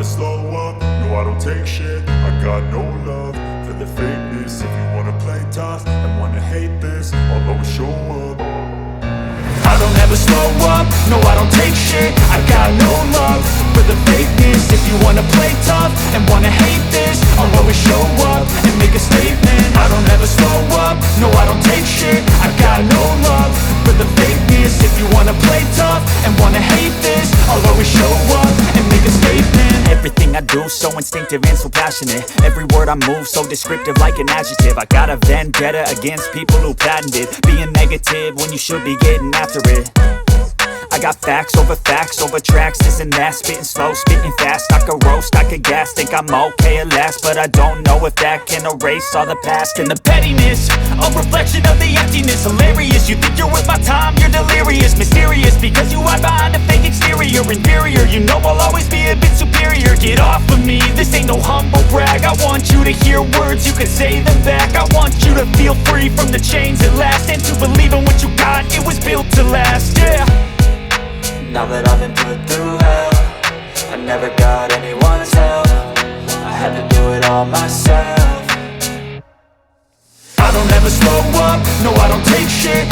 slow up, no I don't take shit. I got no love for the fakeness. If you wanna play tough and wanna hate this, I'll always show up. I don't ever slow up, no I don't take shit. I got no love for the fakeness. If you wanna play tough and wanna hate this, I'll always show up and make a statement. I don't ever slow up, no I don't take shit. I got no love for the fakeness. If you wanna play tough and wanna hate this, I'll always show up and make a statement. Everything I do so instinctive and so passionate. Every word I move so descriptive like an adjective. I got a vendetta against people who patented being negative when you should be getting after it. I got facts over tracks, this and that. Spitting slow, spitting fast, I could roast, I could gas. Think I'm okay at last, but I don't know if that can erase all the past. And the pettiness, a reflection of the emptiness. Hilarious, you think you're worth my time, you're delirious. Mysterious, because you hide behind a fake exterior. Inferior, you know I'll always be a bit superior. Get off of me, this ain't no humble brag. I want you to hear words, you can say them back. I want you to feel free from the chains at last, and to believe in what you got, it was built to last, yeah. Now that I've been put through hell, I never got anyone's help. I had to do it all myself. I don't ever slow up, no I don't take shit.